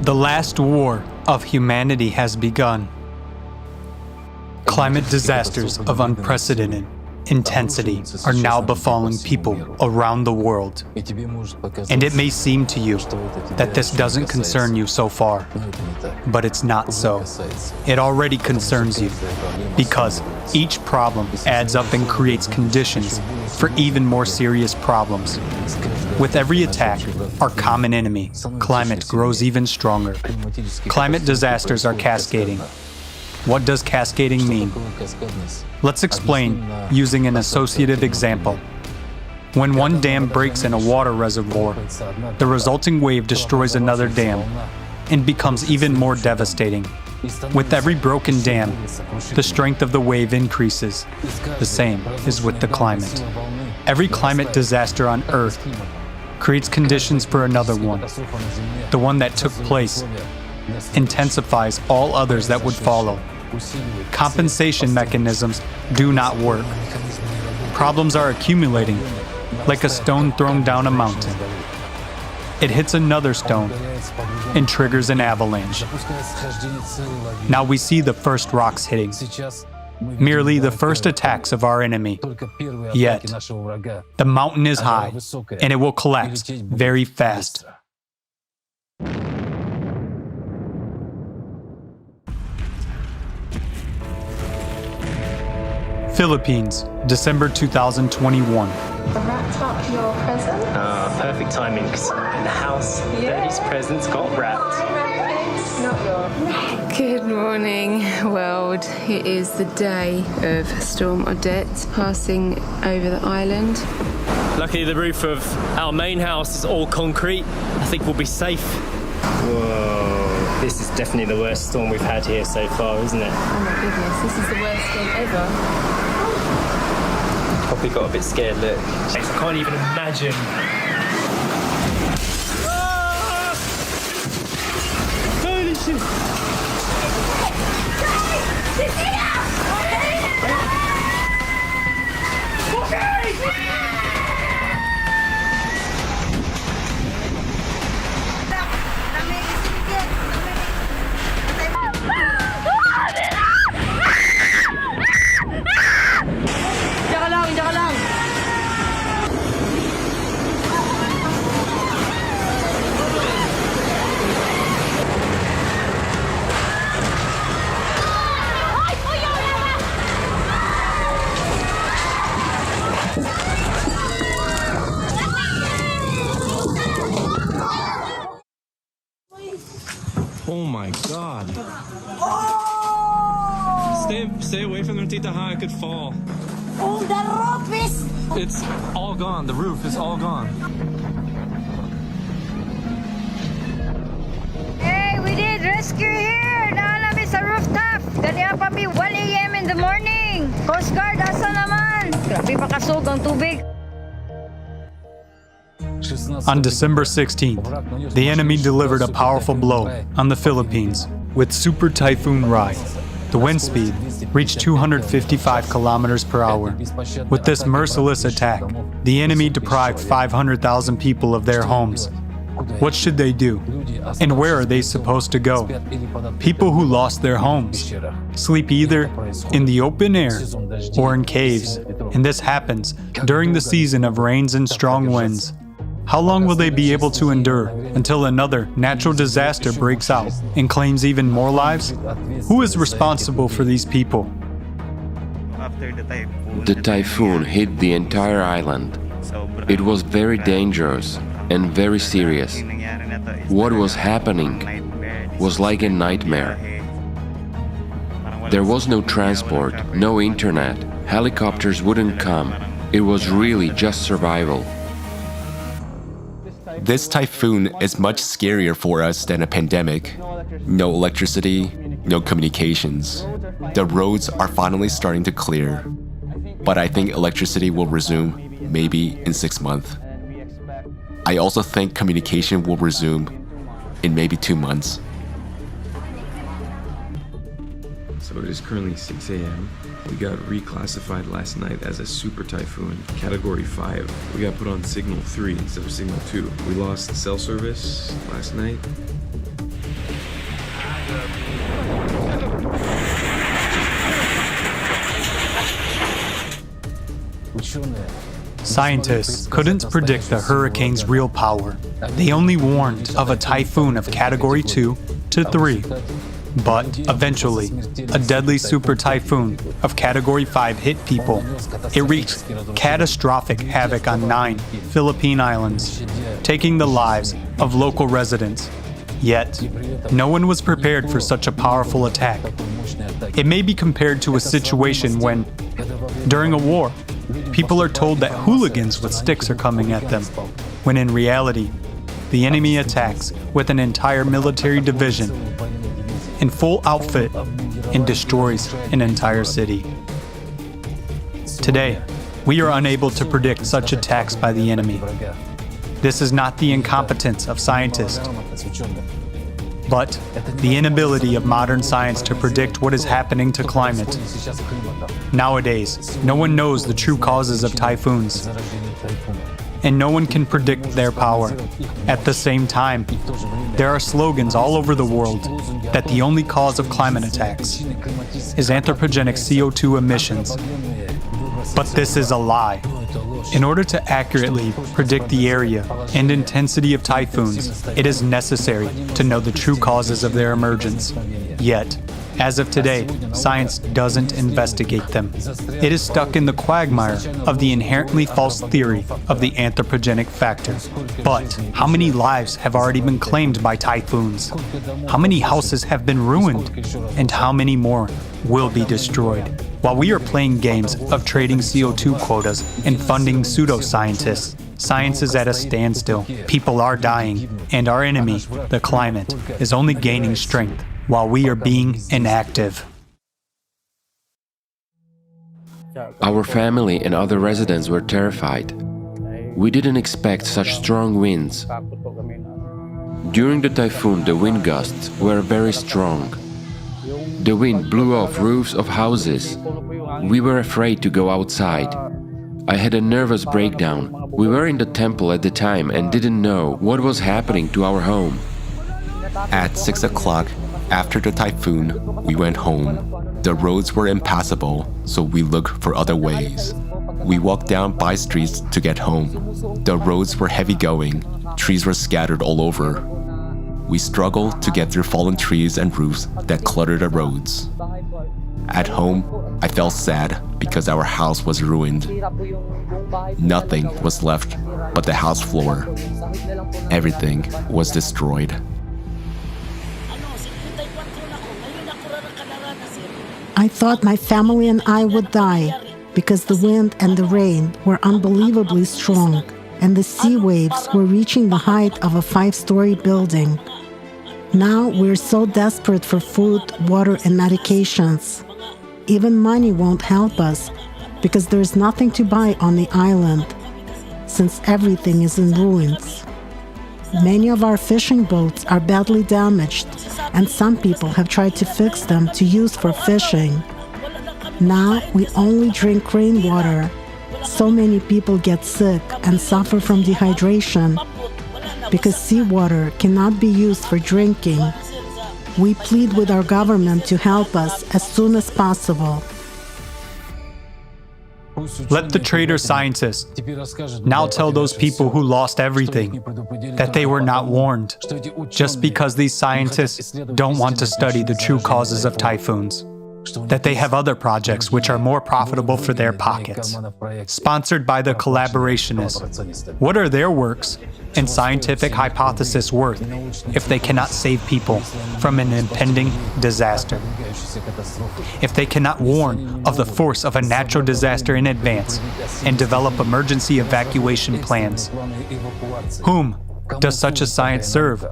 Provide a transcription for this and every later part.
The last war of humanity has begun. Climate disasters of unprecedented intensity are now befalling people around the world. And it may seem to you that this doesn't concern you so far, but it's not so. It already concerns you because each problem adds up and creates conditions for even more serious problems. With every attack, our common enemy, climate, grows even stronger. Climate disasters are cascading. What does cascading mean? Let's explain using an associative example. When one dam breaks in a water reservoir, the resulting wave destroys another dam and becomes even more devastating. With every broken dam, the strength of the wave increases. The same is with the climate. Every climate disaster on Earth creates conditions for another one. The one that took place intensifies all others that would follow. Compensation mechanisms do not work. Problems are accumulating, like a stone thrown down a mountain. It hits another stone and triggers an avalanche. Now we see the first rocks hitting, merely the first attacks of our enemy. Yet, the mountain is high, and it will collapse very fast. Philippines, December 2021. Wrapped up your present? Perfect timing, because in the house, Birdie's presents got wrapped. Not yours. Good morning, world. It is the day of Storm Odette passing over the island. Luckily, the roof of our main house is all concrete. I think we'll be safe. Whoa, this is definitely the worst storm we've had here so far, isn't it? Oh my goodness, this is the worst storm ever. Probably got a bit scared, look. I can't even imagine. Holy shit! Oh my god. Stay away from them, Tita Ha, I could fall. Oh, the rope is... It's all gone. The roof is all gone. Hey, we did rescue here. Nakalami sa rooftop. Ganyan pa mi 1 a.m. in the morning. Coast Guard, asa naman? Grabe makasog ang tubig. On December 16th, the enemy delivered a powerful blow on the Philippines with Super Typhoon Rai. The wind speed reached 255 kilometers per hour. With this merciless attack, the enemy deprived 500,000 people of their homes. What should they do? And where are they supposed to go? People who lost their homes sleep either in the open air or in caves, and this happens during the season of rains and strong winds. How long will they be able to endure until another natural disaster breaks out and claims even more lives? Who is responsible for these people? The typhoon hit the entire island. It was very dangerous and very serious. What was happening was like a nightmare. There was no transport, no internet, helicopters wouldn't come. It was really just survival. This typhoon is much scarier for us than a pandemic. No electricity, no communications. The roads are finally starting to clear. But I think electricity will resume maybe in 6 months. I also think communication will resume in maybe 2 months. So it is currently 6 a.m. We got reclassified last night as a super typhoon, category 5. We got put on signal 3 instead of signal 2. We lost cell service last night. Scientists couldn't predict the hurricane's real power. They only warned of a typhoon of Category 2 to 3. But eventually, a deadly super typhoon of Category 5 hit people. It wreaked catastrophic havoc on 9 Philippine islands, taking the lives of local residents. Yet, no one was prepared for such a powerful attack. It may be compared to a situation when, during a war, people are told that hooligans with sticks are coming at them, when in reality, the enemy attacks with an entire military division in full outfit and destroys an entire city. Today, we are unable to predict such attacks by the enemy. This is not the incompetence of scientists, but the inability of modern science to predict what is happening to climate. Nowadays, no one knows the true causes of typhoons, and no one can predict their power. At the same time, there are slogans all over the world that the only cause of climate attacks is anthropogenic CO2 emissions. But this is a lie. In order to accurately predict the area and intensity of typhoons, it is necessary to know the true causes of their emergence. Yet, as of today, science doesn't investigate them. It is stuck in the quagmire of the inherently false theory of the anthropogenic factor. But how many lives have already been claimed by typhoons? How many houses have been ruined? And how many more will be destroyed? While we are playing games of trading CO2 quotas and funding pseudoscientists, science is at a standstill. People are dying, and our enemy, the climate, is only gaining strength while we are being inactive. Our family and other residents were terrified. We didn't expect such strong winds. During the typhoon, the wind gusts were very strong. The wind blew off roofs of houses. We were afraid to go outside. I had a nervous breakdown. We were in the temple at the time and didn't know what was happening to our home. At 6 o'clock, after the typhoon, we went home. The roads were impassable, so we looked for other ways. We walked down by streets to get home. The roads were heavy going. Trees were scattered all over. We struggled to get through fallen trees and roofs that cluttered the roads. At home, I felt sad because our house was ruined. Nothing was left but the house floor. Everything was destroyed. I thought my family and I would die because the wind and the rain were unbelievably strong and the sea waves were reaching the height of a 5-story building. Now we're so desperate for food, water, and medications. Even money won't help us because there's nothing to buy on the island, since everything is in ruins. Many of our fishing boats are badly damaged, and some people have tried to fix them to use for fishing. Now we only drink rainwater. So many people get sick and suffer from dehydration because seawater cannot be used for drinking. We plead with our government to help us as soon as possible. Let the traitor scientists now tell those people who lost everything that they were not warned, just because these scientists don't want to study the true causes of typhoons, that they have other projects which are more profitable for their pockets, sponsored by the collaborationists. What are their works and scientific hypothesis worth if they cannot save people from an impending disaster? If they cannot warn of the force of a natural disaster in advance and develop emergency evacuation plans? Whom does such a science serve?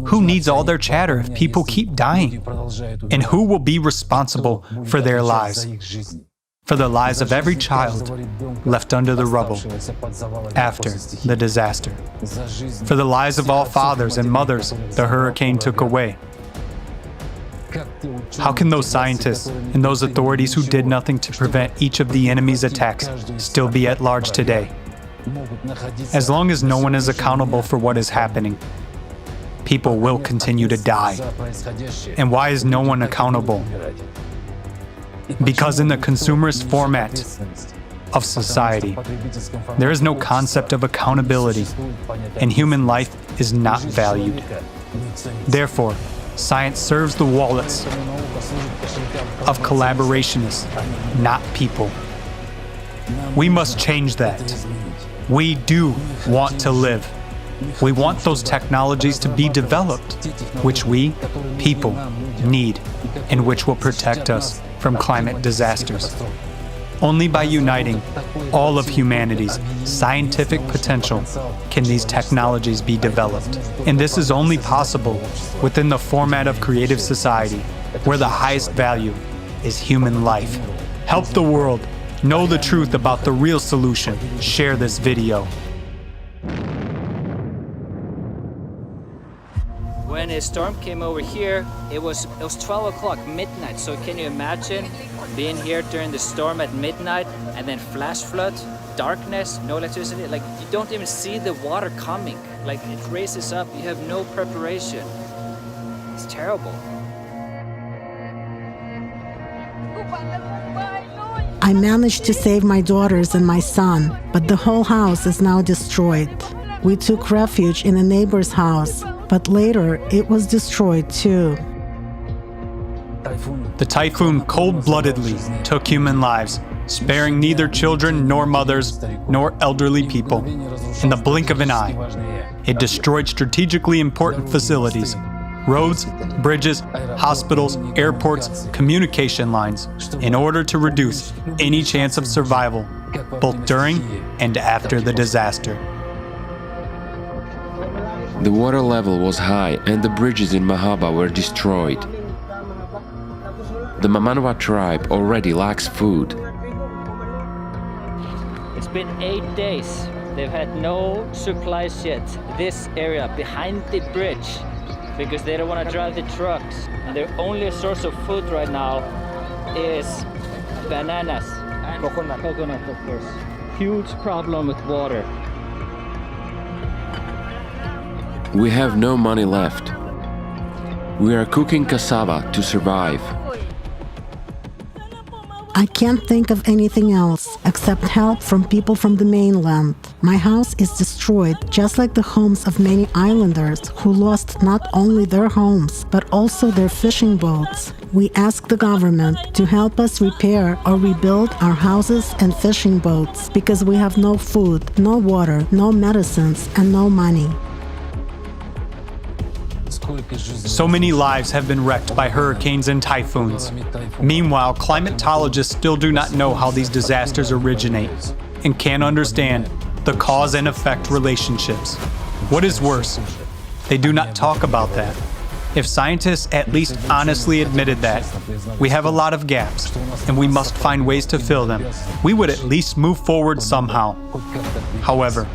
Who needs all their chatter if people keep dying? And who will be responsible for their lives? For the lives of every child left under the rubble after the disaster. For the lives of all fathers and mothers the hurricane took away. How can those scientists and those authorities who did nothing to prevent each of the enemy's attacks still be at large today? As long as no one is accountable for what is happening, people will continue to die. And why is no one accountable? Because in the consumerist format of society, there is no concept of accountability, and human life is not valued. Therefore, science serves the wallets of collaborationists, not people. We must change that. We do want to live. We want those technologies to be developed, which we, people, need, and which will protect us from climate disasters. Only by uniting all of humanity's scientific potential can these technologies be developed. And this is only possible within the format of creative society, where the highest value is human life. Help the world know the truth about the real solution. Share this video. When a storm came over here, it was 12 o'clock, midnight. So can you imagine being here during the storm at midnight and then flash flood, darkness, no electricity? Like, you don't even see the water coming. Like, it races up, you have no preparation. It's terrible. I managed to save my daughters and my son, but the whole house is now destroyed. We took refuge in a neighbor's house, but later it was destroyed too. The typhoon cold-bloodedly took human lives, sparing neither children nor mothers nor elderly people. In the blink of an eye, it destroyed strategically important facilities, roads, bridges, hospitals, airports, communication lines, in order to reduce any chance of survival, both during and after the disaster. The water level was high and the bridges in Mahaba were destroyed. The Mamanwa tribe already lacks food. It's been 8 days. They've had no supplies yet. This area behind the bridge, because they don't want to drive the trucks. And their only source of food right now is bananas and coconut, of course. Huge problem with water. We have no money left. We are cooking cassava to survive. I can't think of anything else except help from people from the mainland. My house is destroyed, just like the homes of many islanders who lost not only their homes, but also their fishing boats. We ask the government to help us repair or rebuild our houses and fishing boats, because we have no food, no water, no medicines, and no money. So many lives have been wrecked by hurricanes and typhoons. Meanwhile, climatologists still do not know how these disasters originate and can't understand the cause and effect relationships. What is worse, they do not talk about that. If scientists at least honestly admitted that we have a lot of gaps and we must find ways to fill them, we would at least move forward somehow. However,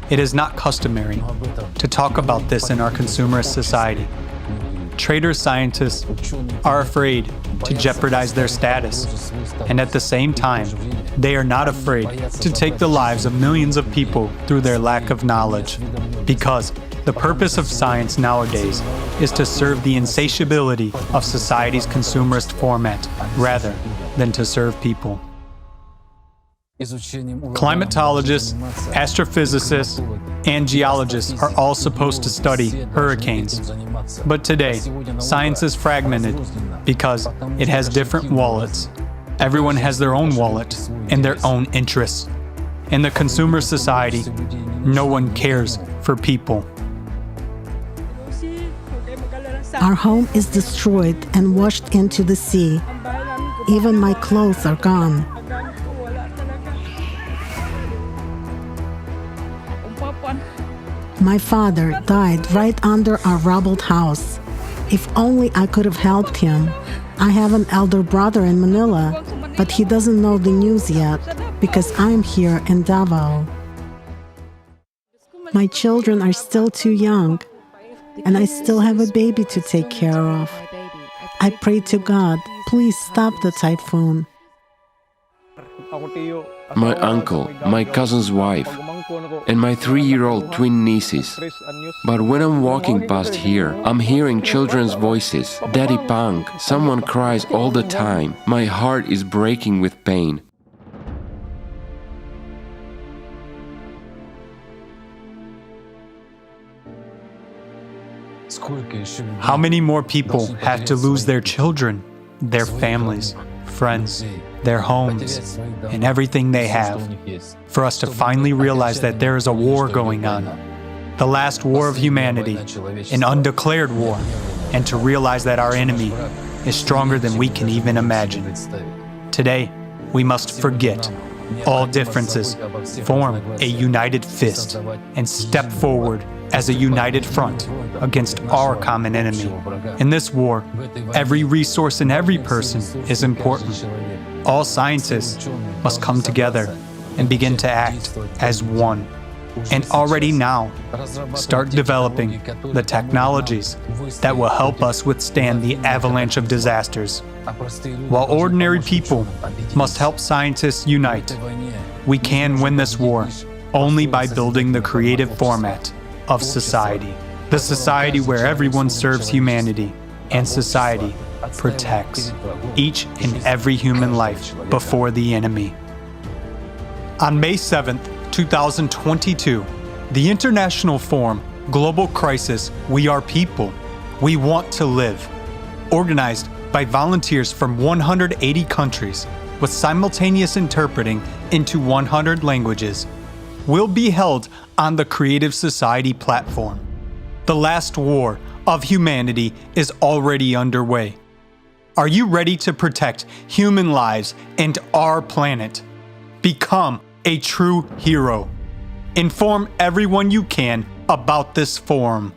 it is not customary to talk about this in our consumerist society. Traitor scientists are afraid to jeopardize their status, and at the same time, they are not afraid to take the lives of millions of people through their lack of knowledge. Because the purpose of science nowadays is to serve the insatiability of society's consumerist format, rather than to serve people. Climatologists, astrophysicists, and geologists are all supposed to study hurricanes. But today, science is fragmented because it has different wallets. Everyone has their own wallet and their own interests. In the consumer society, no one cares for people. Our home is destroyed and washed into the sea. Even my clothes are gone. My father died right under our rubbled house. If only I could have helped him. I have an elder brother in Manila, but he doesn't know the news yet because I'm here in Davao. My children are still too young, and I still have a baby to take care of. I pray to God, please stop the typhoon. My uncle, my cousin's wife, and my 3-year-old twin nieces. But when I'm walking past here, I'm hearing children's voices. Daddy Punk, someone cries all the time. My heart is breaking with pain. How many more people have to lose their children, their families, friends, their homes, and everything they have, for us to finally realize that there is a war going on, the last war of humanity, an undeclared war, and to realize that our enemy is stronger than we can even imagine. Today, we must forget all differences, form a united fist, and step forward as a united front against our common enemy. In this war, every resource and every person is important. All scientists must come together and begin to act as one. And already now, start developing the technologies that will help us withstand the avalanche of disasters. While ordinary people must help scientists unite, we can win this war only by building the creative format of society. The society where everyone serves humanity and society protects each and every human life before the enemy. On May 7th, 2022, the International Forum Global Crisis We Are People, We Want to Live, organized by volunteers from 180 countries with simultaneous interpreting into 100 languages, will be held on the Creative Society platform. The last war of humanity is already underway. Are you ready to protect human lives and our planet? Become a true hero. Inform everyone you can about this forum.